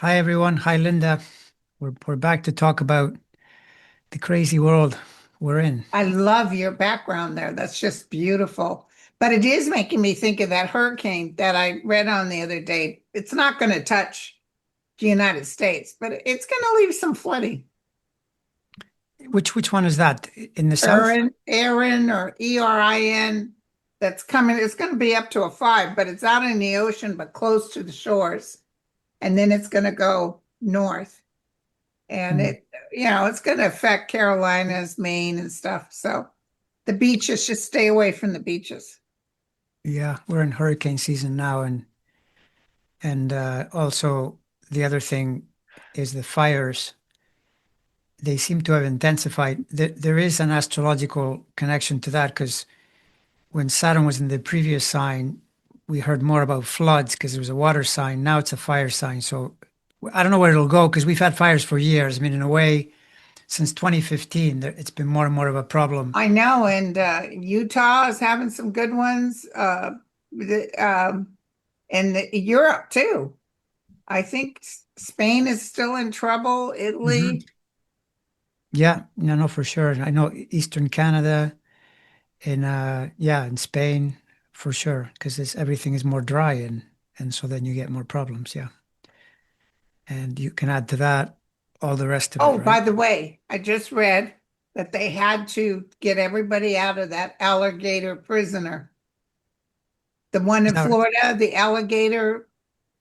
Hi everyone. Hi Linda. We're back to talk about the crazy world we're in. I love your background there. That's just beautiful. But it is making me think of that hurricane that I read on the other day. It's not going to touch the United States, but it's going to leave some flooding. Which one is that? In the south? Erin or Erin, that's coming. It's going to be up to a 5, but it's out in the ocean, but close to the shores. And then it's going to go north. And Hmm. it's going to affect Carolinas, Maine, and stuff. So the beaches, just stay away from the beaches. Yeah, we're in hurricane season now, and also the other thing is the fires. They seem to have intensified. There is an astrological connection to that because when Saturn was in the previous sign, we heard more about floods because it was a water sign. Now it's a fire sign. So I don't know where it'll go because we've had fires for years. I mean, in a way, since 2015, it's been more and more of a problem. I know, and Utah is having some good ones. And Europe too. I think Spain is still in trouble. Hmm. Italy. Yeah, no, no, for sure. I know Eastern Canada, in Spain, for sure, because everything is more dry, and so then you get more problems. Yeah, and you can add to that all the rest of it, Oh, by right? the way, I just read that they had to get everybody out of that alligator prisoner. The one Is in that Florida, the alligator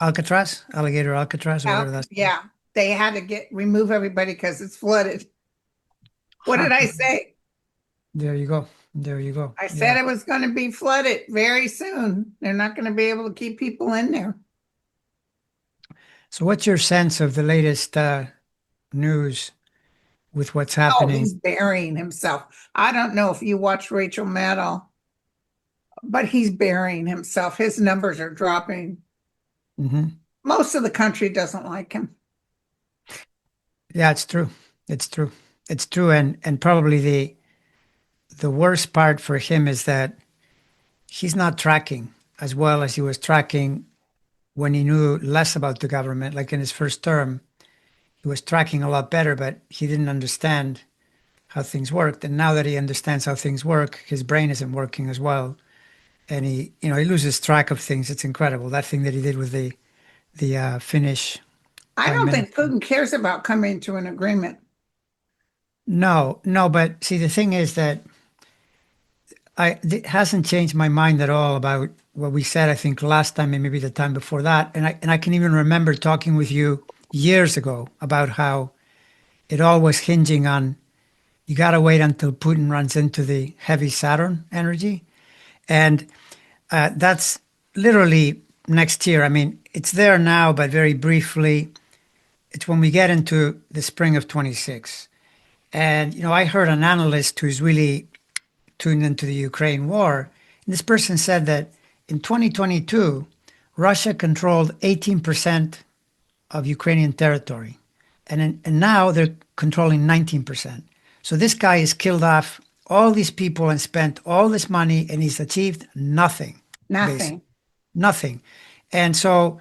Alcatraz, alligator Alcatraz, or whatever out. that's called? Yeah, they had to remove everybody because it's flooded. What Huh. did I say? There you go. There you go. I said Yeah. it was going to be flooded very soon. They're not going to be able to keep people in there. So, what's your sense of the latest news with what's Oh, happening? he's burying himself. I don't know if you watch Rachel Maddow, but he's burying himself. His numbers are dropping. Hmm. Most of the country doesn't like him. Yeah, it's true. It's true. It's true, and probably the worst part for him is that he's not tracking as well as he was tracking when he knew less about the government. Like in his first term, he was tracking a lot better, but he didn't understand how things worked. And now that he understands how things work, his brain isn't working as well, and he loses track of things. It's incredible that thing that he did with the Finnish I prime don't think minister. Putin cares about coming to an agreement. No, no, but see, the thing is that it hasn't changed my mind at all about what we said, I think, last time and maybe the time before that. And I can even remember talking with you years ago about how it all was hinging on you got to wait until Putin runs into the heavy Saturn energy. And that's literally next year. I mean, it's there now, but very briefly. It's when we get into the spring of 26. And, I heard an analyst who's really tuned into the Ukraine war. And this person said that in 2022, Russia controlled 18% of Ukrainian territory. And now they're controlling 19%. So this guy has killed off all these people and spent all this money, and he's achieved nothing, basically. Nothing. Nothing. And so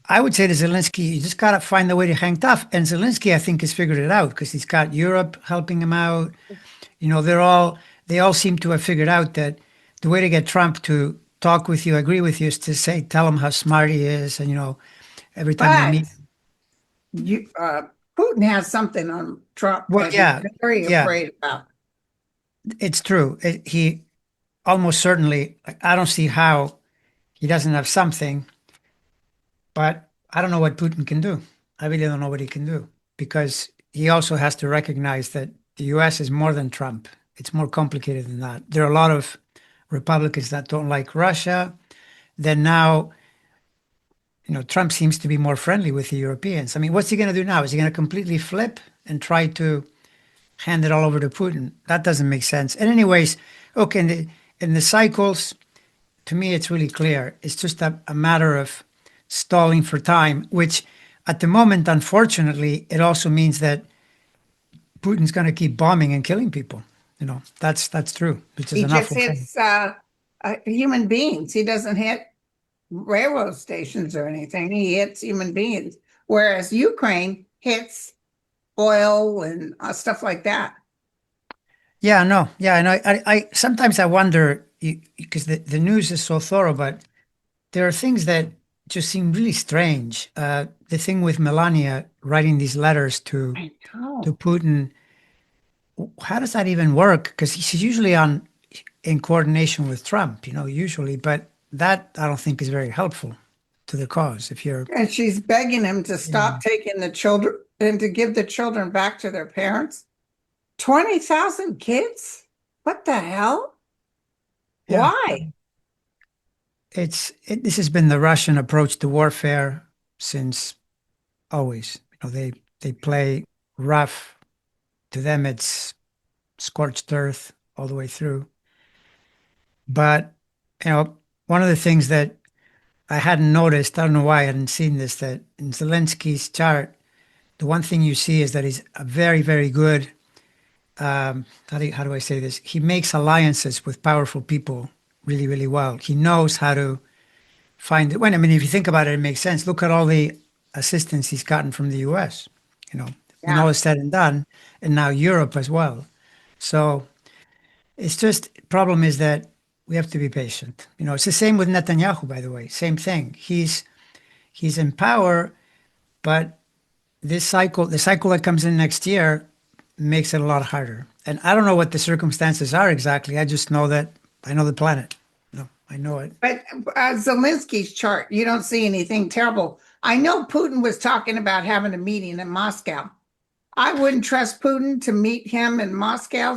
I would say to Zelensky, you just got to find the way to hang tough. And Zelensky, I think, has figured it out because he's got Europe helping him out. They all seem to have figured out that the way to get Trump to talk with you, agree with you, is to tell him how smart he is, and every time they But meet. you, Putin has something on Trump Well, that he's yeah, very yeah, afraid about. it's true. He almost certainly. I don't see how he doesn't have something, but I don't know what Putin can do. I really don't know what he can do because he also has to recognize that the U.S. is more than Trump. It's more complicated than that. There are a lot of Republicans that don't like Russia. Then now, Trump seems to be more friendly with the Europeans. I mean, what's he going to do now? Is he going to completely flip and try to hand it all over to Putin? That doesn't make sense. And anyways, okay, in the cycles, to me, it's really clear. It's just a matter of stalling for time, which at the moment, unfortunately, it also means that Putin's going to keep bombing and killing people. That's true, which is He an just awful thing. hits human beings. He doesn't hit railroad stations or anything. He hits human beings. whereas Ukraine hits oil and stuff like that. Yeah, no, yeah, and I sometimes I wonder because the news is so thorough, but there are things that just seem really strange. The thing with Melania writing these letters I to know. Putin, how does that even work? Because she's usually on in coordination with Trump, usually, but that I don't think is very helpful to the cause. If you're, And she's begging him to stop yeah, taking the children and to give the children back to their parents. 20,000 kids? What the hell? yeah, Why? this has been the Russian approach to warfare since always. They play rough. To them, it's scorched earth all the way through. But, one of the things that I hadn't noticed, I don't know why I hadn't seen this, that in Zelensky's chart, the one thing you see is that he's a very, very good, how do I say this? He makes alliances with powerful people really, really well. He knows how to find it. When, I mean, if you think about it, it makes sense. Look at all the assistance he's gotten from the US, you know, when all Yeah. is said and done, and now Europe as well. So it's just, problem is that we have to be patient. It's the same with Netanyahu, by the way. Same thing. He's in power, but the cycle that comes in next year makes it a lot harder. And I don't know what the circumstances are exactly. I just know that I know the planet. No, I know it. But Zelensky's chart, you don't see anything terrible. I know Putin was talking about having a meeting in Moscow. I wouldn't trust Putin to meet him in Moscow.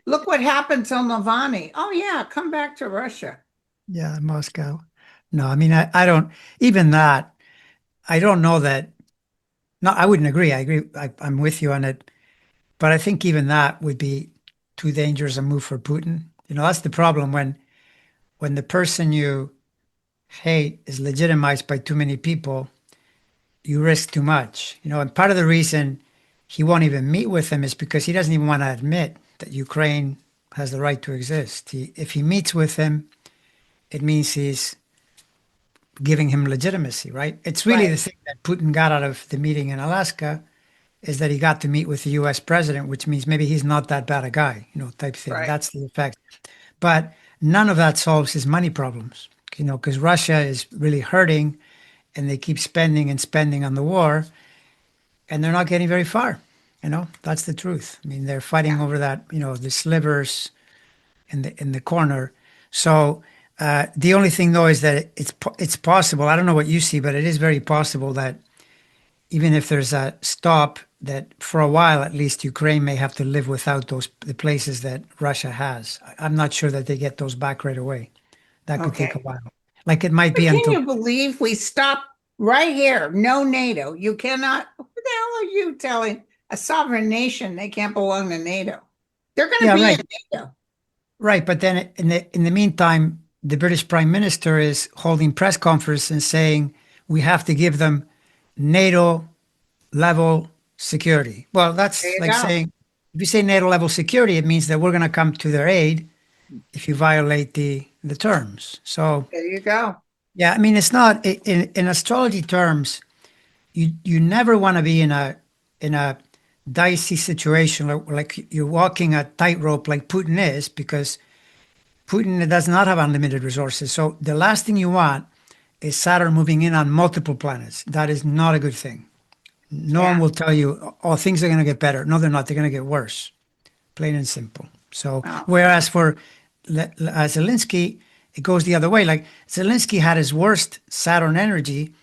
Look what happened to Navalny. Oh yeah, come back to Russia. Yeah, Moscow. No, I mean, I don't, even that, I don't know that. No, I wouldn't agree. I agree. I'm with you on it. But I think even that would be too dangerous a move for Putin. That's the problem when the person you hate is legitimized by too many people, you risk too much. And part of the reason he won't even meet with him is because he doesn't even want to admit that Ukraine has the right to exist. If he meets with him, it means he's giving him legitimacy, right? It's really the Right, thing that Putin got out of the meeting in Alaska is that he got to meet with the US president, which means maybe he's not that bad a guy, type thing. right. That's the effect. But none of that solves his money problems, because Russia is really hurting and they keep spending and spending on the war and they're not getting very far. That's the truth. I mean, they're fighting Yeah. over that, the slivers in the corner. So the only thing though is that it's possible. I don't know what you see, but it is very possible that even if there's a stop, that for a while at least Ukraine may have to live without the places that Russia has. I'm not sure that they get those back right away. That could take a Okay. while. Like it might But be can until, you believe we stopped right here? No NATO. You cannot. What the hell are you telling a sovereign nation they can't belong to NATO? They're going to yeah, be in right, NATO. right. But then in the meantime, the British Prime Minister is holding press conference and saying we have to give them NATO level security. Well, There that's you like go. saying if you say NATO level security, it means that we're going to come to their aid if you violate the terms. So There you go. yeah, I mean it's not in astrology terms. You never want to be in a dicey situation like you're walking a tightrope like Putin is because Putin does not have unlimited resources. So the last thing you want is Saturn moving in on multiple planets. That is not a good thing. No one Yeah. will tell you, oh, things are going to get better. No, they're not. They're going to get worse, plain and simple. So, Wow. whereas for Zelensky, it goes the other way. Like Zelensky had his worst Saturn energy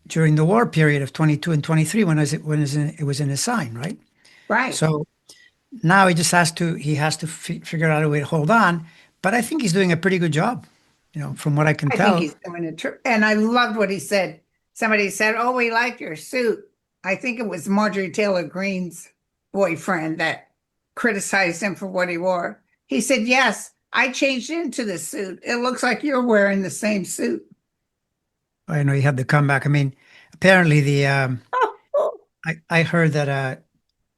during the war period of 22 and 23 it was in his sign, right? Right. So now he has to figure out a way to hold on. But I think he's doing a pretty good job, from what I can I think tell. he's doing it true. And I loved what he said. Somebody said, "Oh, we like your suit." I think it was Marjorie Taylor Greene's boyfriend that criticized him for what he wore. He said, "Yes, I changed into the suit. It looks like you're wearing the same suit." I know he had the comeback. I mean, apparently I heard that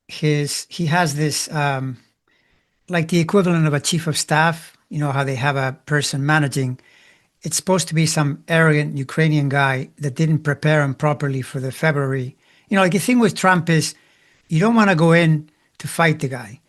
he has this like the equivalent of a chief of staff. You know how they have a person managing. it's supposed to be some arrogant Ukrainian guy that didn't prepare him properly for the February. Like the thing with Trump is you don't want to go in to fight the guy.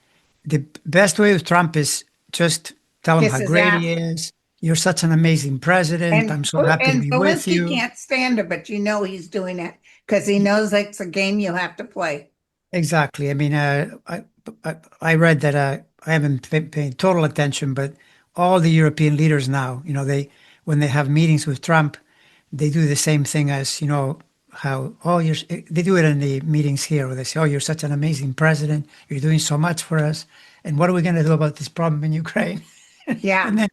The best way with Trump is just tell him Kiss how his great ass. he is. You're such an amazing president. And I'm so happy to and be with Zelensky you. can't stand it, but you know he's doing it because he knows it's a game you have to play. Exactly. I mean, I read that I haven't paid total attention, but all the European leaders now, they when they have meetings with Trump, they do the same thing as how they do it in the meetings here where they say, "Oh, you're such an amazing president. You're doing so much for us, and what are we going to do about this problem in Ukraine?" Yeah. And then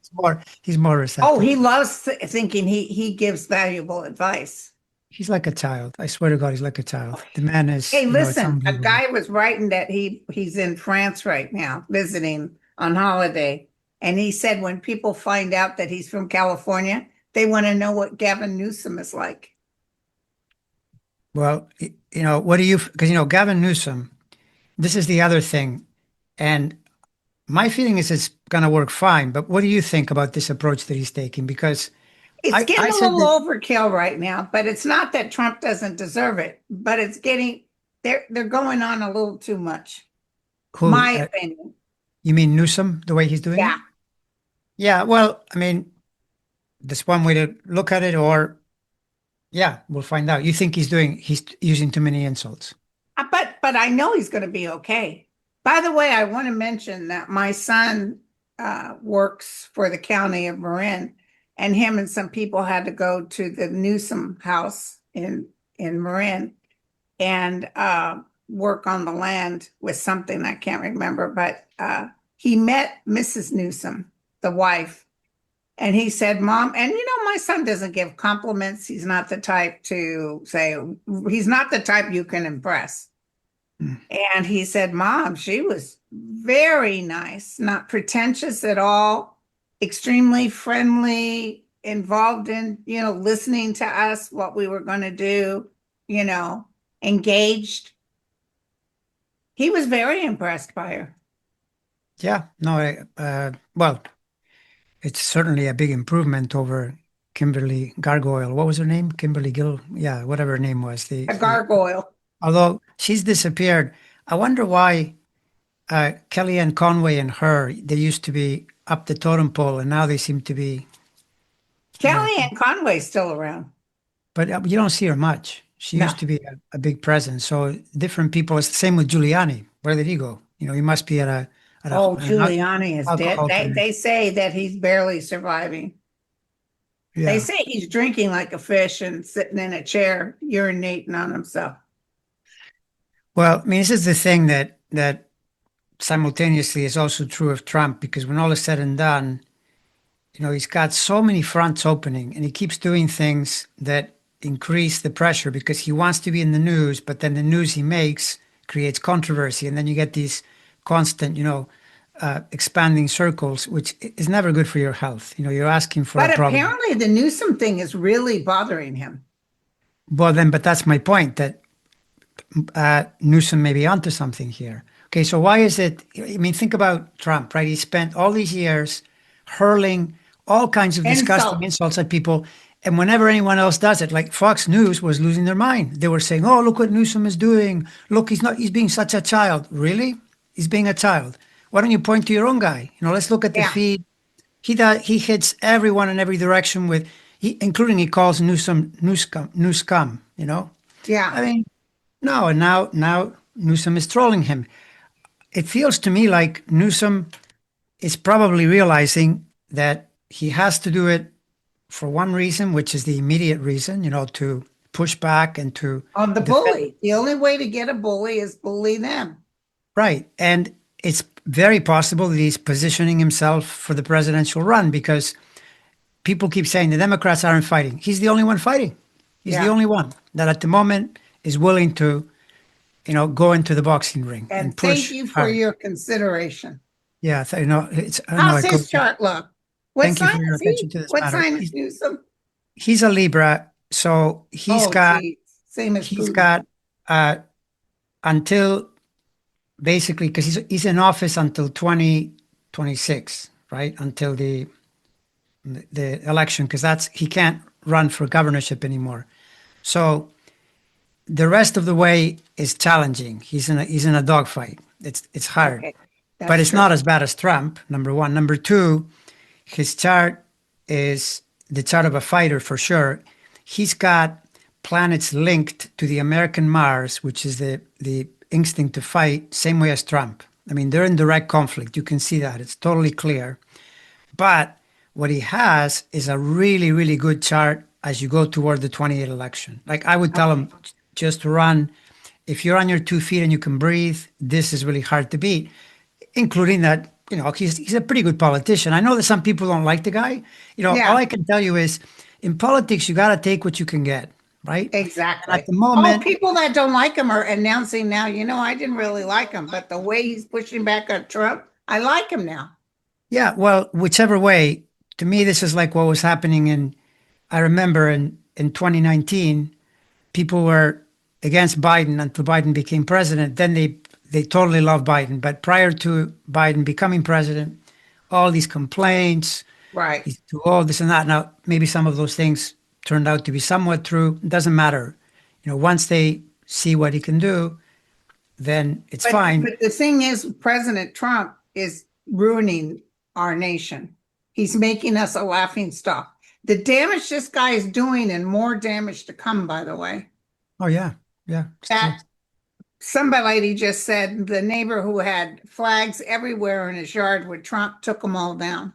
he's more Oh, receptive. he loves thinking he gives valuable advice. He's like a child. I swear to God, he's like a child. The man is, Hey, it's listen, a unbelievable. guy was writing that he's in France right now, visiting on holiday. And he said when people find out that he's from California, they want to know what Gavin Newsom is like. Well, what do you, because, Gavin Newsom, this is the other thing. And my feeling is it's going to work fine. But what do you think about this approach that he's taking? Because It's I getting a said little that, overkill right now, but it's not that Trump doesn't deserve it, but it's getting they're going on a little too much. who, My opinion. you mean Newsom, the way he's doing it? Yeah. Yeah, well, I mean, that's one way to look at it, or yeah, we'll find out. You think he's using too many insults? But I know he's going to be okay. By the way, I want to mention that my son works for the county of Marin, and him and some people had to go to the Newsom house in Marin and work on the land with something I can't remember. But he met Mrs. Newsom, the wife, and he said, Mom, and my son doesn't give compliments. He's not the type to say, he's not the type you can impress. Hmm. And he said, Mom, she was very nice, not pretentious at all, extremely friendly, involved in, listening to us, what we were going to do, you know, engaged. He was very impressed by her. Yeah, no, well, it's certainly a big improvement over Kimberly Gargoyle. What was her name? Kimberly Gill. Yeah, whatever her name was. A gargoyle. Although she's disappeared. I wonder why Kellyanne Conway and her, they used to be up the totem pole and now they seem to be, you know, Kellyanne Conway's still around. but you don't see her much. She No. used to be a big presence. So different people. It's the same with Giuliani. Where did he go? He must be Oh, an Giuliani is dead. alcohol They clinic. they say that he's barely surviving. They Yeah. say he's drinking like a fish and sitting in a chair, urinating on himself. Well, I mean, this is the thing that simultaneously is also true of Trump because when all is said and done, he's got so many fronts opening and he keeps doing things that increase the pressure because he wants to be in the news, but then the news he makes creates controversy. And then you get these constant, expanding circles, which is never good for your health. You're asking for a But problem. apparently the Newsom thing is really bothering him. But that's my point that Newsom may be onto something here. Okay, so why is it? I mean, think about Trump, right? He spent all these years hurling all kinds of disgusting Insults. insults at people. And whenever anyone else does it, like Fox News was losing their mind. They were saying, "Oh, look what Newsom is doing. Look, he's being such a child." Really? He's being a child. Why don't you point to your own guy? Let's look at the Yeah, feed. He hits everyone in every direction including he calls Newsom new scum. I yeah. mean, no, and now Newsom is trolling him. It feels to me like Newsom is probably realizing that he has to do it for one reason, which is the immediate reason, to push back and to On the defend. bully. The only way to get a bully is bully them. Right. And it's very possible that he's positioning himself for the presidential run because people keep saying the Democrats aren't fighting. He's the only one fighting. He's the Yeah. only one that at the moment is willing to, go into the boxing ring and And thank push you for hard. your consideration. Yeah, I know How's I his could. chart look? What Thank you sign for your is he? attention to this What matter. sign is He's Newsom? he's a Libra, so Oh, geez. Same as he's Putin. got uh until basically because he's in office until 2026, right? Until the the election because that's he can't run for governorship anymore. So the rest of the way is challenging. He's in a dogfight. It's hard, Okay, but that's it's true. not as bad as Trump. Number one. Number two, his chart is the chart of a fighter for sure. He's got planets linked to the American Mars, which is the instinct to fight, same way as Trump. I mean, they're in direct conflict. You can see that. It's totally clear. But what he has is a really, really good chart as you go toward the 28 election. Like I would tell Okay. him, just run. If you're on your 2 feet and you can breathe, this is really hard to beat, including that, he's a pretty good politician. I know that some people don't like the guy. All Yeah, I can tell you is in politics, you got to take what you can get, right? And at exactly. the Oh, moment, people that don't like him are announcing now, I didn't really like him, but the way he's pushing back on Trump, I like him now. yeah, well, whichever way, to me, this is like what was happening I remember in 2019, people were against Biden until Biden became president. Then they totally love Biden. But prior to Biden becoming president, all these complaints, Right. he's too old, this and that. Now, maybe some of those things turned out to be somewhat true. It doesn't matter. Once they see what he can do, then it's But fine. but the thing is, President Trump is ruining our nation. He's making us a laughing stock. The damage this guy is doing, and more damage to come, by the way. Oh yeah, yeah, it's true. That somebody just said the neighbor who had flags everywhere in his yard with Trump took them all down.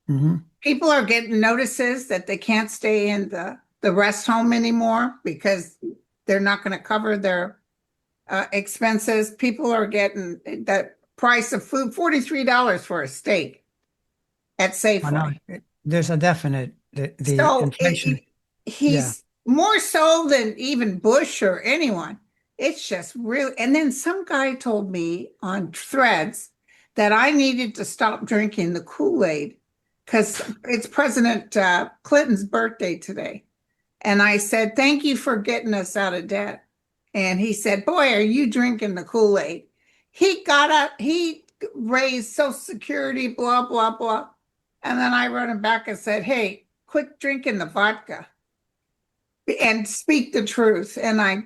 Hmm. People are getting notices that they can't stay in the rest home anymore because they're not going to cover their expenses. People are getting the price of food, $43 for a steak at I know Safeway. there's a definite the So inflation. Yeah. he's more so than even Bush or anyone. It's just really, and then some guy told me on Threads that I needed to stop drinking the Kool-Aid because it's President Clinton's birthday today. And I said, thank you for getting us out of debt. And he said, boy, are you drinking the Kool-Aid? He got up, he raised Social Security, blah, blah, blah. And then I wrote him back and said, hey, quit drinking the vodka and speak the truth. And I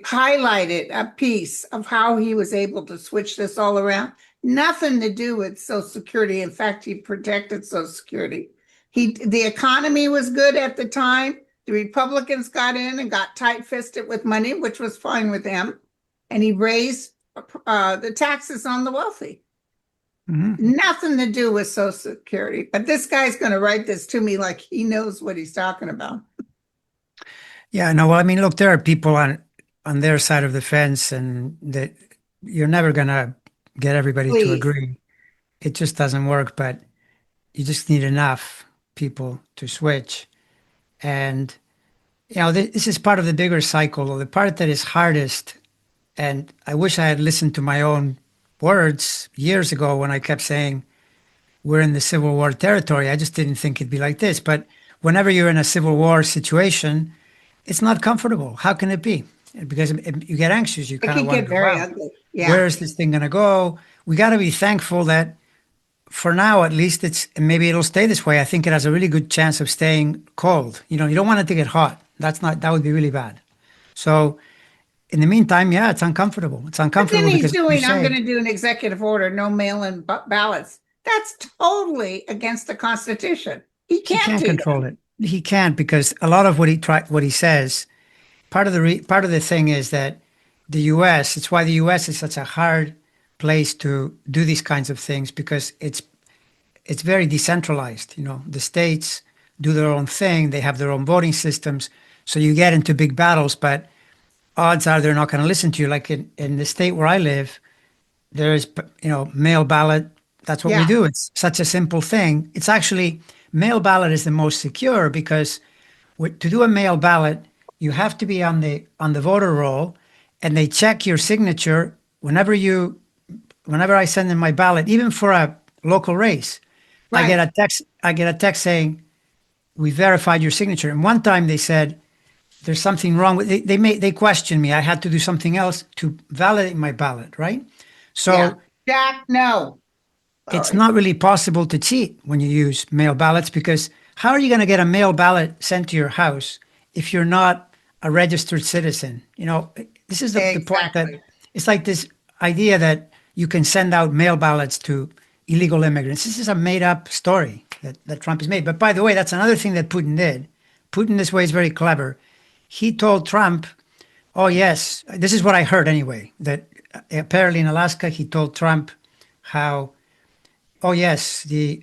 highlighted a piece of how he was able to switch this all around. Nothing to do with Social Security. In fact, he protected Social Security. The economy was good at the time. The Republicans got in and got tight-fisted with money, which was fine with him. And he raised the taxes on the wealthy. Hmm. Nothing to do with Social Security. But this guy's going to write this to me like he knows what he's talking about. Yeah, no, well, I mean, look, there are people on their side of the fence, and that you're never gonna get everybody to Please. agree. It just doesn't work, but you just need enough people to switch. And this is part of the bigger cycle, or the part that is hardest. And I wish I had listened to my own words years ago when I kept saying we're in the Civil War territory. I just didn't think it'd be like this. But whenever you're in a Civil War situation, it's not comfortable. How can it be? Because you get anxious. You It kind of can get wonder, very wow, ugly. where Yeah. is this thing going to go? We got to be thankful that for now, at least and maybe it'll stay this way. I think it has a really good chance of staying cold. You don't want it to get hot. That would be really bad. So in the meantime, yeah, it's uncomfortable. It's But then uncomfortable he's because like you doing, I'm going say, to do an executive order, no mail-in ballots. That's totally against the Constitution. He he can't can't do that. control it. He can't because a lot of what he says, part of the thing is that the U.S. It's why the U.S. is such a hard place to do these kinds of things because it's very decentralized. The states do their own thing. They have their own voting systems. So you get into big battles, but odds are they're not going to listen to you. Like in the state where I live, there is, mail ballot. That's what we Yeah, do. It's such a simple thing. It's actually mail ballot is the most secure because to do a mail ballot, you have to be on the voter roll, and they check your signature whenever I send in my ballot, even for a local race. I get right. a text. I get a text saying we verified your signature. And one time they said there's something wrong with they questioned me. I had to do something else to validate my ballot, right? Yeah. So Jack, no. it's Sorry. not really possible to cheat when you use mail ballots, because how are you going to get a mail ballot sent to your house if you're not a registered citizen? This is the point that Exactly. it's like this idea that you can send out mail ballots to illegal immigrants. This is a made up story that Trump has made. But by the way, that's another thing that Putin did. Putin, this way, is very clever. He told Trump, oh, yes, this is what I heard anyway, that apparently in Alaska, he told Trump how, oh, yes, the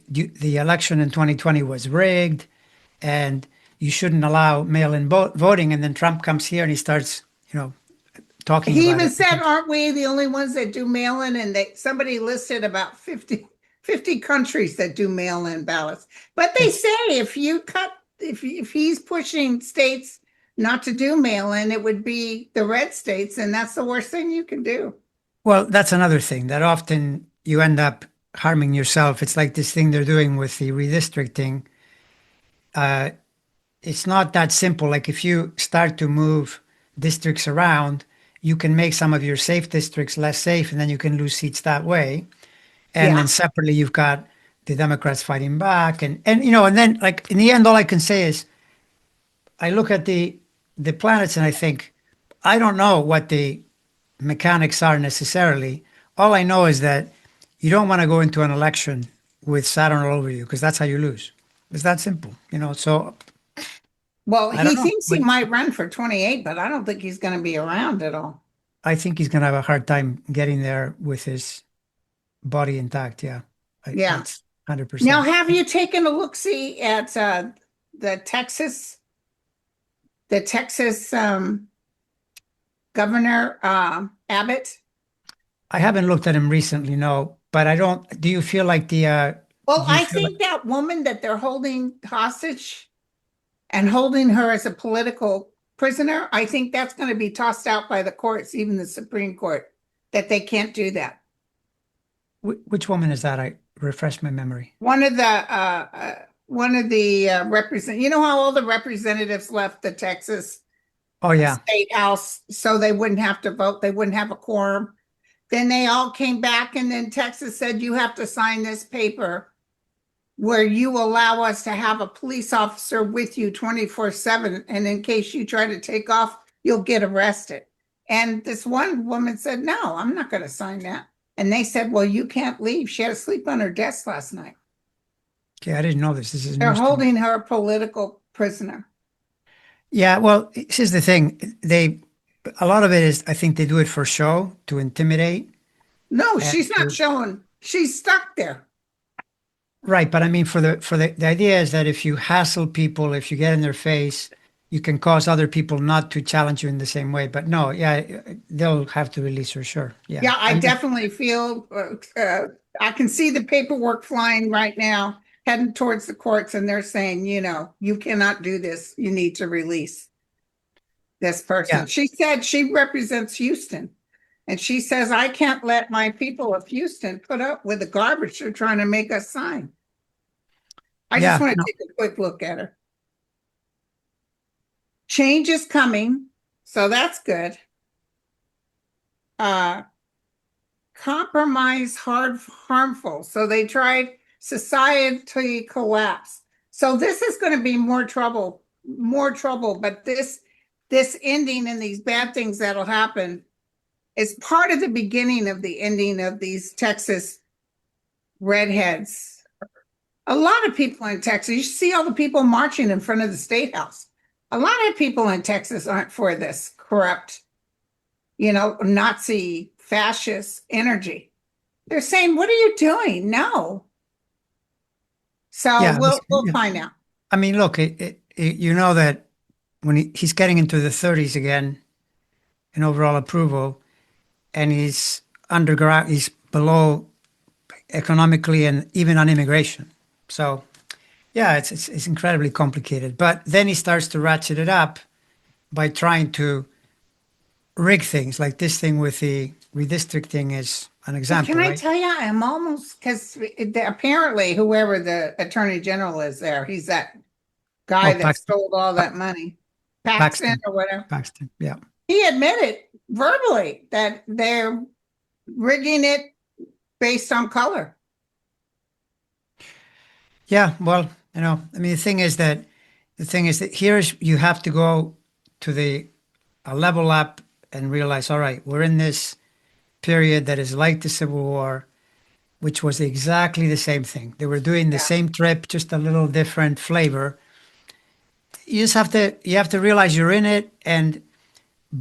election in 2020 was rigged and you shouldn't allow mail-in voting. And then Trump comes here and he starts, talking He about even it. said, aren't we the only ones that do mail-in? And somebody listed about 50 countries that do mail-in ballots. But they It's, say if he's pushing states not to do mail-in, it would be the red states, and that's the worst thing you can do. well, that's another thing that often you end up harming yourself. It's like this thing they're doing with the redistricting. Uh, it's not that simple. Like if you start to move districts around, you can make some of your safe districts less safe, and then you can lose seats that way. And then Yeah. separately, you've got the Democrats fighting back, and then like in the end, all I can say is I look at the planets and I think I don't know what the mechanics are necessarily. All I know is that you don't want to go into an election with Saturn all over you because that's how you lose. It's that simple. So Well, I don't he know. thinks he might run for 28, but I don't think he's going to be around at all. I think he's going to have a hard time getting there with his body intact. Yeah, Yeah. that's Now, 100%. have you taken a look-see at the Texas, the Texas Governor Abbott? I haven't looked at him recently, no, but I don't. Do you feel like Well, do you I feel like, think that woman that they're holding hostage and holding her as a political prisoner, I think that's going to be tossed out by the courts, even the Supreme Court, that they can't do that. which woman is that? I refresh my memory. One of the represent, you know how all the representatives left the Texas Oh yeah. state house so they wouldn't have to vote, they wouldn't have a quorum. Then they all came back, and then Texas said, you have to sign this paper where you allow us to have a police officer with you 24/7. And in case you try to take off, you'll get arrested. And this one woman said, no, I'm not going to sign that. And they said, well, you can't leave. She had to sleep on her desk last night. Okay, I didn't know this. This is They're news to me. holding her a political prisoner. Yeah, well, here's the thing. A lot of it is, I think they do it for show to intimidate. No, And she's not showing. She's stuck there. right, but I mean, the idea is that if you hassle people, if you get in their face, you can cause other people not to challenge you in the same way. But no, yeah, they'll have to release her, sure. Yeah, Yeah, I I mean, definitely feel I can see the paperwork flying right now, heading towards the courts, and they're saying, you cannot do this. You need to release this yeah, person. She said she represents Houston, and she says, I can't let my people of Houston put up with the garbage they're trying to make us sign. I just yeah, want to no, take a quick look at her. Change is coming, so that's good. Uh, Compromise harmful. So they tried society collapse. So this is going to be more trouble, but this ending and these bad things that'll happen is part of the beginning of the ending of these Texas redheads. A lot of people in Texas, you see all the people marching in front of the state house. A lot of people in Texas aren't for this corrupt, Nazi fascist energy. They're saying, what are you doing? No. So yeah, we'll yeah. find out. I mean, look, you know that when he's getting into the 30s again in overall approval, and he's underground, he's below economically and even on immigration. So yeah, it's incredibly complicated. But then he starts to ratchet it up by trying to rig things, like this thing with the redistricting is an But can example, I right? tell you, I'm almost because apparently whoever the attorney general is there, he's that Oh, guy that Paxton, stole all that money, Paxton Paxton, or whatever. Paxton. Yeah, He admitted verbally that they're rigging it based on color. Yeah, well, I mean, the thing is that here's you have to go to the a level up and realize, all right, we're in this period that is like the Civil War, which was exactly the same thing. They were doing the Yeah, same trip, just a little different flavor. You have to realize you're in it and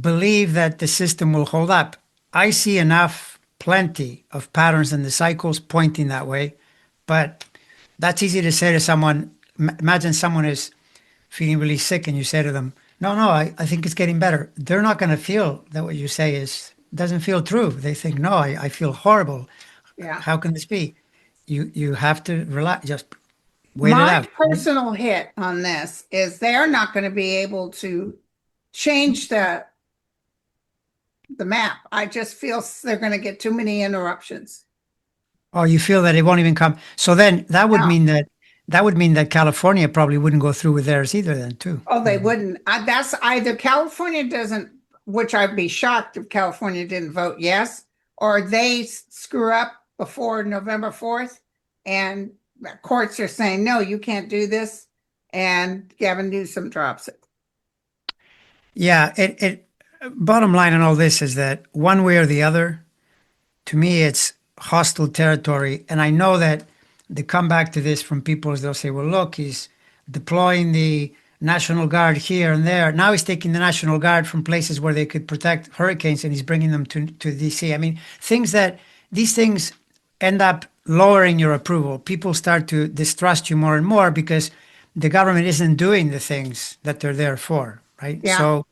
believe that the system will hold up. I see enough, plenty of patterns in the cycles pointing that way, but that's easy to say to someone. Imagine someone is feeling really sick and you say to them, no, no, I think it's getting better. They're not going to feel that what you say is doesn't feel true. They think, no, I feel horrible. yeah. How can this be? You have to relax, just wait it My out. Right? personal hit on this is they're not going to be able to change the map. I just feel they're going to get too many interruptions. Oh, you feel that it won't even come. So then No. that would mean that California probably wouldn't go through with theirs either then too. Oh, they Maybe. wouldn't. That's either California doesn't, which I'd be shocked if California didn't vote yes, or they screw up before November 4th and the courts are saying, no, you can't do this. And Gavin Newsom drops it. Yeah, it bottom line on all this is that one way or the other, to me it's hostile territory. And I know that they come back to this from people as they'll say, well, look, he's deploying the National Guard here and there. Now he's taking the National Guard from places where they could protect hurricanes and he's bringing them to DC. I mean, these things end up lowering your approval. People start to distrust you more and more because the government isn't doing the things that they're there for, right? Yeah. So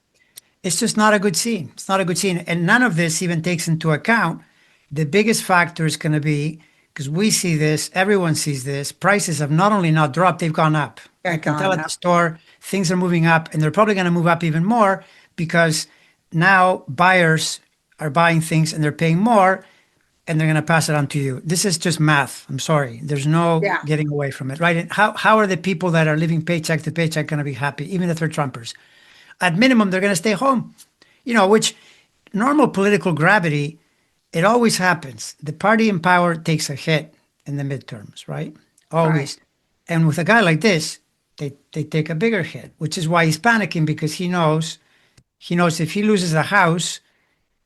it's just not a good scene. It's not a good scene. And none of this even takes into account the biggest factor is going to be because we see this, everyone sees this. Prices have not only not dropped, they've gone up. I Got can tell gone at the up. store things are moving up and they're probably going to move up even more because now buyers are buying things and they're paying more and they're going to pass it on to you. This is just math. I'm sorry. There's no Yeah. getting away from it, right? And how are the people that are living paycheck to paycheck going to be happy, even if they're Trumpers? At minimum, they're going to stay home, which normal political gravity, it always happens. The party in power takes a hit in the midterms, right? Right. Always. And with a guy like this, they take a bigger hit, which is why he's panicking because he knows if he loses the House,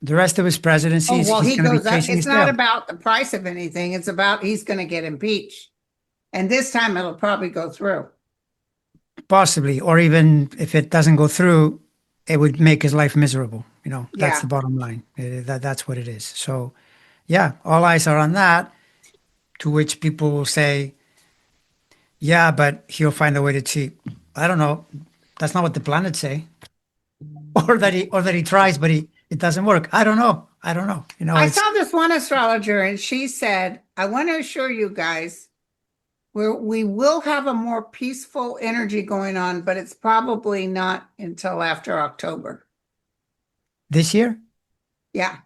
the rest of his presidency Oh, is well, he's he going to be goes up. chasing It's his not tail. about the price of anything. It's about he's going to get impeached. And this time it'll probably go through. Possibly, or even if it doesn't go through, it would make his life miserable. That's the Yeah. bottom line. That's what it is. So, yeah, all eyes are on that. To which people will say, "Yeah, but he'll find a way to cheat." I don't know. That's not what the planets say, or that he tries, but it doesn't work. I don't know. I don't know. I It's saw this one astrologer and she said, I want to assure you guys we will have a more peaceful energy going on, but it's probably not until after October. this year. Yeah.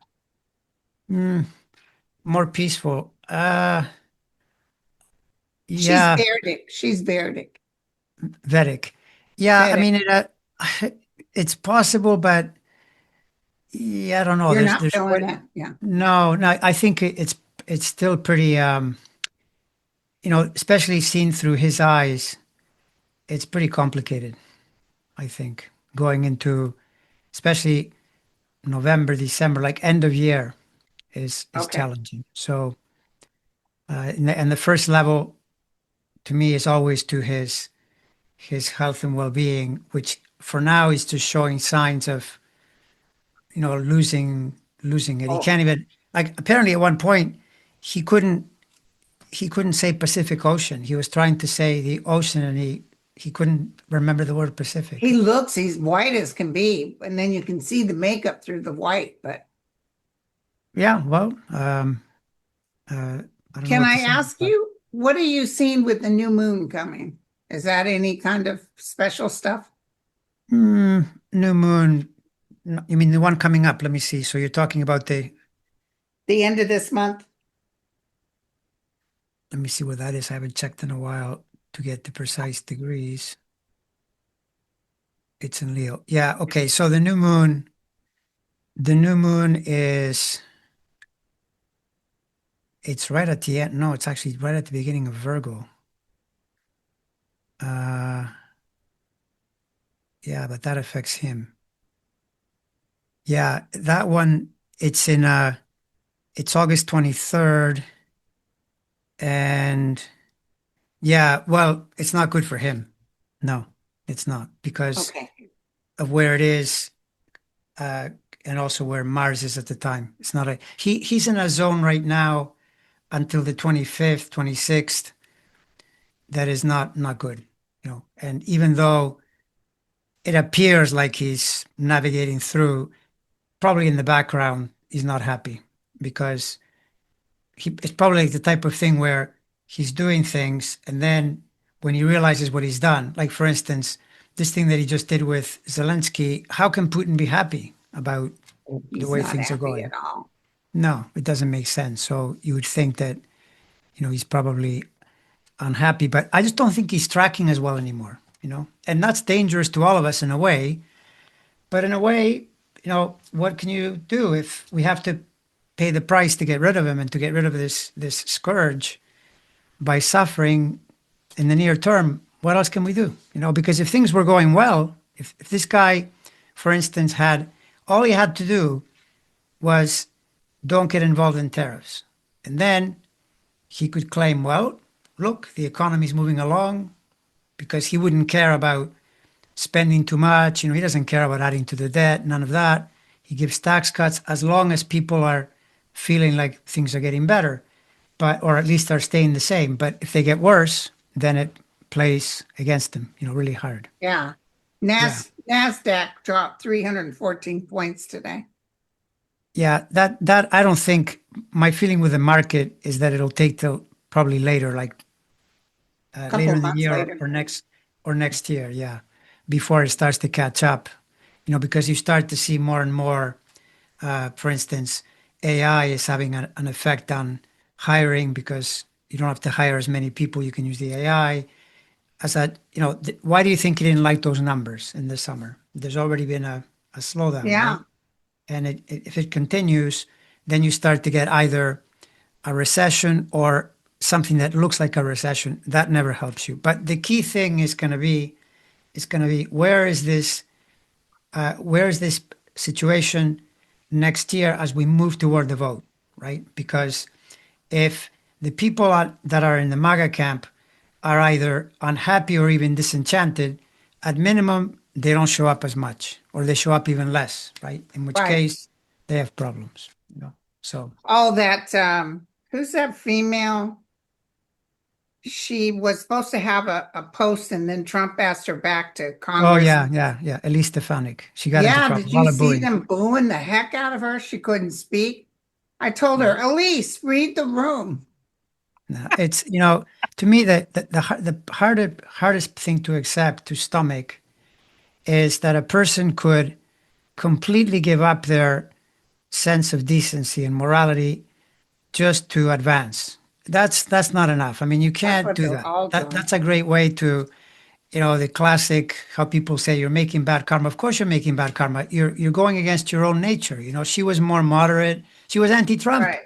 Mm, more peaceful. She's Yeah, Vedic. She's Vedic. Vedic. Yeah, I Vedic. mean, it's possible, but yeah, I don't know. You're There's not there's feeling quite that. Yeah. no, no. I think it's still pretty. Especially seen through his eyes, it's pretty complicated. I think going into especially November, December, like end of year is Okay. challenging. So, and the first level to me is always to his health and well-being, which for now is just showing signs of losing it. He Oh, can't even like apparently at one point he couldn't he couldn't say Pacific Ocean. He was trying to say the ocean and he couldn't remember the word Pacific. he's white as can be, and then you can see the makeup through the white. But Yeah, well, I don't know can what to I say. ask But you, what are you seeing with the new moon coming? Is that any kind of special stuff? new moon. No, you mean the one coming up? Let me see. So you're talking about the. The end of this month? Let me see what that is. I haven't checked in a while to get the precise degrees. It's in Leo. Yeah. Okay. So the new moon. The new moon is. It's right at the end. No, it's actually right at the beginning of Virgo. Uh, yeah, but that affects him. Yeah, that one, it's in it's August 23rd. And yeah, well, it's not good for him. No, it's not because Okay. of where it is, uh, and also where Mars is at the time. It's not a he's in a zone right now until the 25th, 26th that is not good, you know. And even though it appears like he's navigating through, probably in the background, he's not happy because it's probably the type of thing where he's doing things and then when he realizes what he's done, like for instance, this thing that he just did with Zelensky, how can Putin be happy about the He's way not things are happy going? at all. No, it doesn't make sense. So you would think that, you know, he's probably unhappy, but I just don't think he's tracking as well anymore, you know, and that's dangerous to all of us in a way. But in a way, you know, what can you do if we have to pay the price to get rid of him and to get rid of this scourge by suffering in the near term? What else can we do? You know, because if things were going well, if this guy, for instance, had all he had to do was don't get involved in tariffs, and then he could claim, well, look, the economy's moving along because he wouldn't care about spending too much. You know, he doesn't care about adding to the debt, none of that. He gives tax cuts as long as people are feeling like things are getting better, but or at least are staying the same. But if they get worse, then it plays against them, you know, really hard. Yeah. Yeah. NASDAQ dropped 314 points today. Yeah, that I don't think my feeling with the market is that it'll take till probably later, like A later couple in the months year later. or next year, yeah, before it starts to catch up. You know, because you start to see more and more. For instance, AI is having an effect on hiring because you don't have to hire as many people. You can use the AI. As that, you know, why do you think he didn't like those numbers in the summer? There's already been a slowdown, right? Yeah. And if it continues, then you start to get either a recession or something that looks like a recession. That never helps you. But the key thing is going to be where is this situation next year as we move toward the vote, right? Because if the people that are in the MAGA camp are either unhappy or even disenchanted, at minimum, they don't show up as much or they show up even less, right? In which Right. case they have problems, you know? So, All that, who's that female? She was supposed to have a post and then Trump asked her back to oh, Congress. yeah, yeah, yeah. Elise Stefanik. She got into Yeah, trouble. did A you lot of see booing. them booing the heck out of her? She couldn't speak. I told Yeah. her, Elise, read the room. No, it's, you know, to me, the hardest thing to accept, to stomach, is that a person could completely give up their sense of decency and morality just to advance. That's not enough. I mean, you That's can't what do they're that. all doing. That's a great way to, you know, the classic how people say you're making bad karma. Of course you're making bad karma. You're going against your own nature. You know, she was more moderate. She was anti-Trump, Right.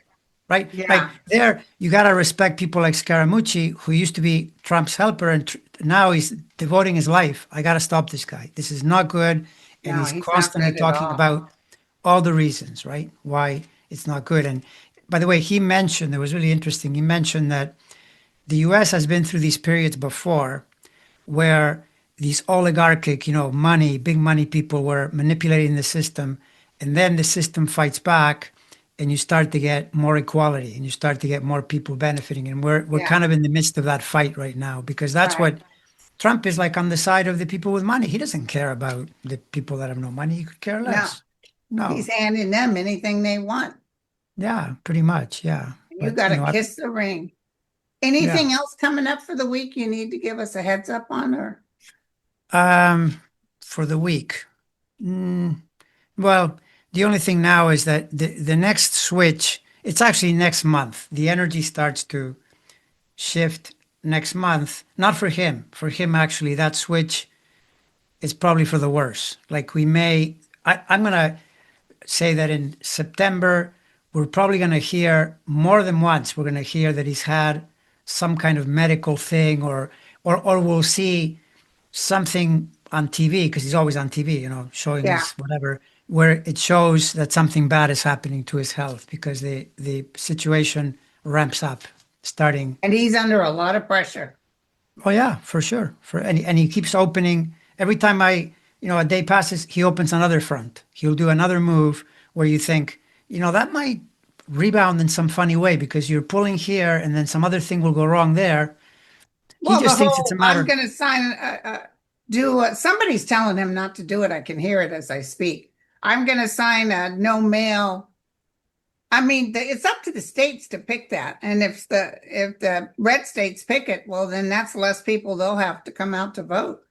right? Like Yeah. there, you got to respect people like Scaramucci, who used to be Trump's helper and now he's devoting his life. I got to stop this guy. This is not good. And No, he's he's not constantly good at talking all. about all the reasons, right? Why it's not good. And by the way, he mentioned, it was really interesting. He mentioned that the US has been through these periods before where these oligarchic, you know, money, big money people were manipulating the system, and then the system fights back, and you start to get more equality, and you start to get more people benefiting. And we're Yeah. kind of in the midst of that fight right now because that's Right. what Trump is like on the side of the people with money. He doesn't care about the people that have no money. He could care No, less. No. he's handing them anything they want. Yeah, pretty much. Yeah. You But got you to know, kiss the ring. yeah. Anything else coming up for the week you need to give us a heads up on or? Um, for the week. Mm, well, the only thing now is that the next switch, it's actually next month. The energy starts to shift next month. Not for him. For him, actually, that switch is probably for the worse. Like I'm going to say that in September, we're probably going to hear more than once, we're going to hear that he's had some kind of medical thing or or we'll see something on TV because he's always on TV, showing Yeah. his whatever, where it shows that something bad is happening to his health because the situation ramps up starting. And he's under a lot of pressure. Oh yeah, for sure. And he keeps opening every time a day passes, he opens another front. He'll do another move where you think, that might rebound in some funny way because you're pulling here and then some other thing will go wrong there. He Well, the just thinks it's a whole I'm matter. going to sign, do somebody's telling him not to do it. I can hear it as I speak. I'm going to sign a no mail. I mean, it's up to the states to pick that. And if the red states pick it, well, then that's less people they'll have to come out to vote.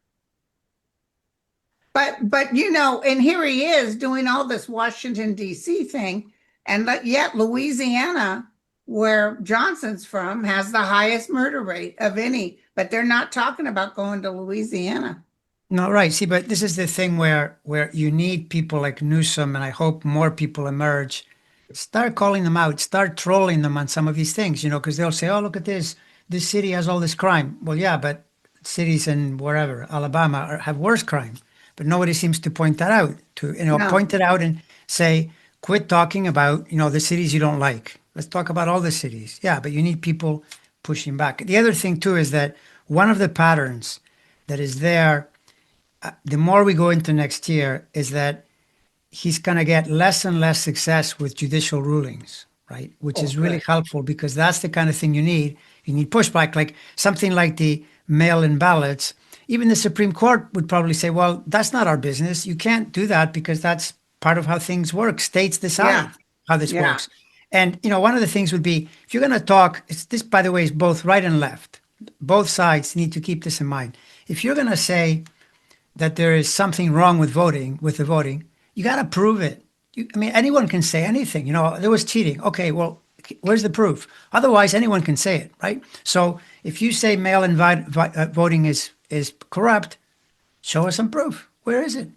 But and here he is doing all this Washington D.C. thing, and yet Louisiana, where Johnson's from, has the highest murder rate of any. But they're not talking about going to Louisiana. No, right. See, but this is the thing where you need people like Newsom, and I hope more people emerge. Start calling them out, start trolling them on some of these things, because they'll say, "Oh, look at this. This city has all this crime." Well, yeah, but cities in wherever, Alabama, have worse crime. But nobody seems to point that out, No. point it out and say, quit talking about, the cities you don't like. Let's talk about all the cities. Yeah, but you need people pushing back. The other thing too is that one of the patterns that is there the more we go into next year is that he's going to get less and less success with judicial rulings, right? Which Oh, is really good. helpful because that's the kind of thing you need. You need pushback, like something like the mail-in ballots. Even the Supreme Court would probably say, well, that's not our business. You can't do that because that's part of how things work. States Yeah. decide how this Yeah. works. And, one of the things would be if you're going to talk, this, by the way, is both right and left. Both sides need to keep this in mind. If you're going to say, that there is something wrong with the voting, you got to prove it. I mean, anyone can say anything. There was cheating. Okay, well, where's the proof? Otherwise, anyone can say it, right? So if you say mail-in voting is corrupt, show us some proof. Where is it?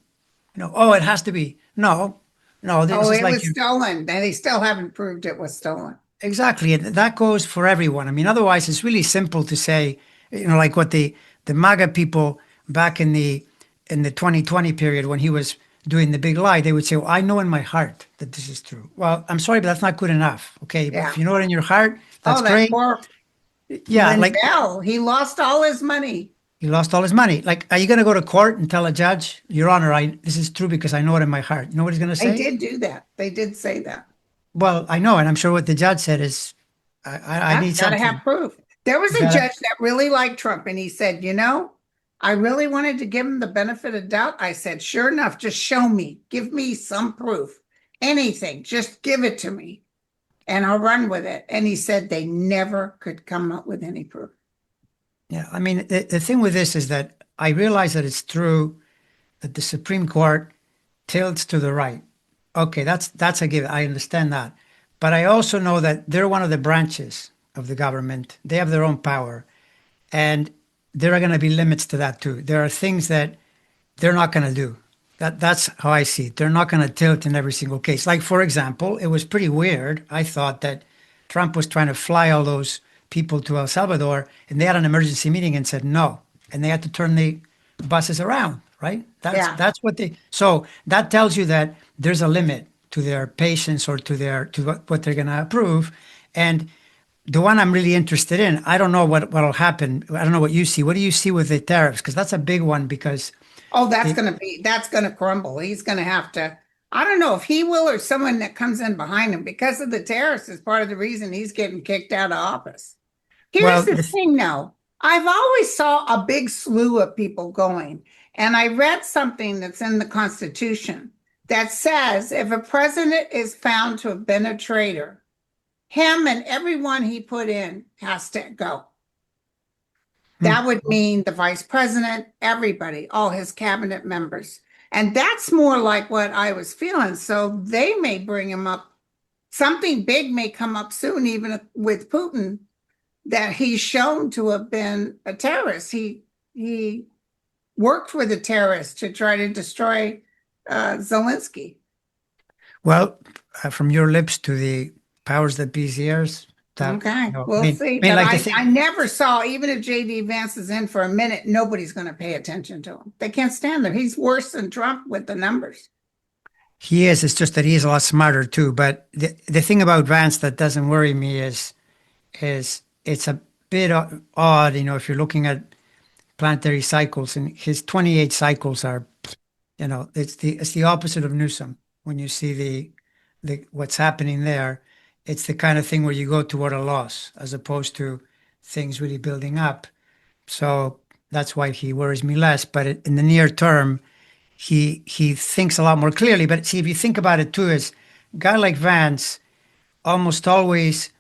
Oh, it has to be. No, no, this Oh, is it like was you. stolen, and they still haven't proved it was stolen. Exactly. And that goes for everyone. I mean, otherwise, it's really simple to say, like what the MAGA people back in the 2020 period when he was doing the big lie, they would say, well, I know in my heart that this is true. Well, I'm sorry, but that's not good enough. Okay. But if Yeah. you know it in your heart, that's Oh, that great. poor Yeah. Like Lindell. He lost all his money. he lost all his money. Like, are you going to go to court and tell a judge, Your Honor, this is true because I know it in my heart? You know what he's going to They say? did do that. They did say that. Well, I know. And I'm sure what the judge said is, I Yeah, need got to have something. proof. There was You a gotta, judge that really liked Trump, and he said, I really wanted to give him the benefit of doubt. I said, sure enough, just show me, give me some proof, anything, just give it to me, and I'll run with it. And he said they never could come up with any proof. yeah. I mean, the thing with this is that I realize that it's true that the Supreme Court tilts to the right. Okay, that's a given. I understand that. But I also know that they're one of the branches of the government. They have their own power. And there are going to be limits to that too. There are things that they're not going to do. That's how I see it. They're not going to tilt in every single case. Like for example, it was pretty weird. I thought that Trump was trying to fly all those people to El Salvador, and they had an emergency meeting and said no, and they had to turn the buses around. Right? Yeah. That's what they. So that tells you that there's a limit to their patience or to what they're going to approve, and the one I'm really interested in, I don't know what'll happen. I don't know what you see. What do you see with the tariffs? Because that's a big one. Because Oh, the that's going to crumble. He's going to have to, I don't know if he will or someone that comes in behind him because of the tariffs is part of the reason he's getting kicked out of office. Here's well, the thing though. I've always saw a big slew of people going, and I read something that's in the Constitution that says if a president is found to have been a traitor, him and everyone he put in has to go. hmm, That would mean the vice president, everybody, all his cabinet members. And that's more like what I was feeling. So they may bring him up. Something big may come up soon, even with Putin, that he's shown to have been a terrorist. He worked with a terrorist to try to destroy Zelensky. well, from your lips to the powers that be's ears, that, Okay, I we'll mean, see. I mean, But like the I thing, never saw, even if JD Vance is in for a minute, nobody's going to pay attention to him. They can't stand him. He's worse than Trump with the numbers. he is. It's just that he is a lot smarter too. But the thing about Vance that doesn't worry me is it's a bit odd, if you're looking at planetary cycles, and his 28 cycles are, it's the opposite of Newsom. When you see the what's happening there, it's the kind of thing where you go toward a loss as opposed to things really building up. So that's why he worries me less. But in the near term, he thinks a lot more clearly. But see, if you think about it too, is a guy like Vance almost always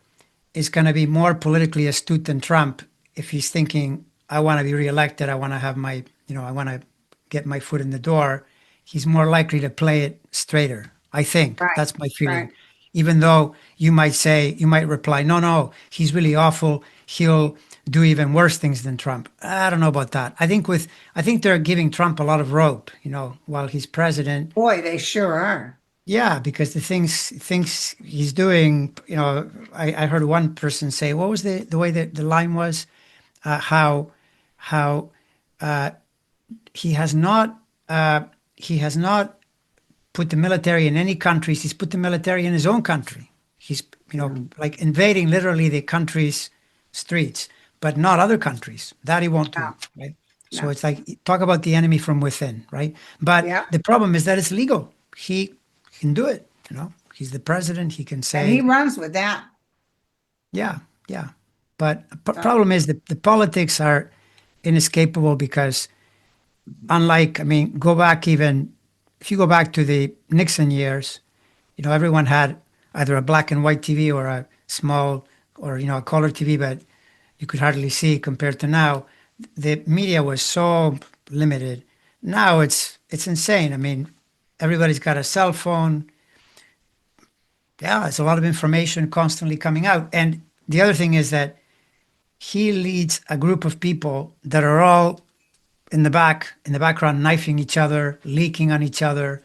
is going to be more politically astute than Trump if he's thinking, I want to be reelected, I want to have my, I want to get my foot in the door. He's more likely to play it straighter. I think Right, that's my feeling. right. Even though you might reply, no, no, he's really awful. He'll do even worse things than Trump. I don't know about that. I think they're giving Trump a lot of rope, while he's president. Boy, they sure are. Yeah, because the things he's doing, I heard one person say, what was the way that the line was? How he has not he has not put the military in any countries. He's put the military in his own country. He's Mm. like invading literally the country's streets, but not other countries. That he won't do, No, right? So no. it's like talk about the enemy from within, right? But Yeah. the problem is that it's legal. He can do it. He's the president. He can And he say, runs with that. yeah, yeah. But So, problem is that the politics are inescapable because unlike, I mean, if you go back to the Nixon years, everyone had either a black and white TV or a small or, a color TV, but you could hardly see compared to now. The media was so limited. Now it's insane. I mean, everybody's got a cell phone. Yeah, it's a lot of information constantly coming out. And the other thing is that he leads a group of people that are all in the background, knifing each other, leaking on each other.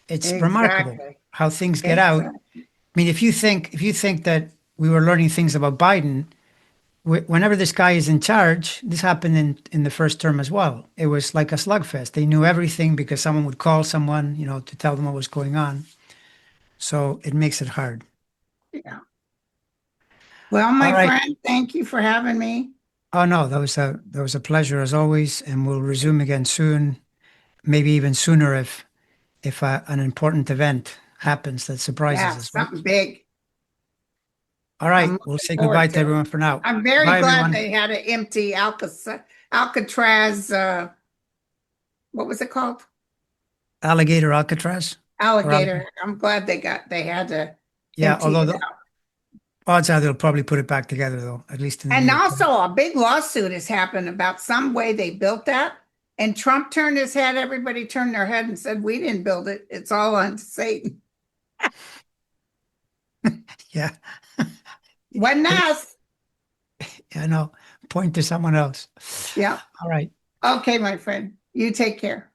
It's remarkable exactly. how things get out. Exactly. I mean, if you think that we were learning things about Biden, whenever this guy is in charge, this happened in the first term as well. It was like a slugfest. They knew everything because someone would call someone, to tell them what was going on. So it makes it hard. Yeah. Well, All my right. friend, thank you for having me. Oh no, that was a pleasure as always, and we'll resume again soon. Maybe even sooner if an important event happens that surprises Yeah, us, right? something big. All I'm right. We'll looking say goodbye forward to to it. everyone for now. I'm very Bye, glad everyone. they had an empty Alcatraz, what was it called? Alligator Alcatraz. Or Alligator. I'm glad they had to yeah, empty although it the out. odds are they'll probably put it back together, though, at least in the And near term. also a big lawsuit has happened about some way they built that. And Trump turned his head, everybody turned their head and said, we didn't build it. It's all on Satan. Yeah. Wasn't It, us. yeah, no, point to someone else. Yeah. All right. Okay, my friend. You take care.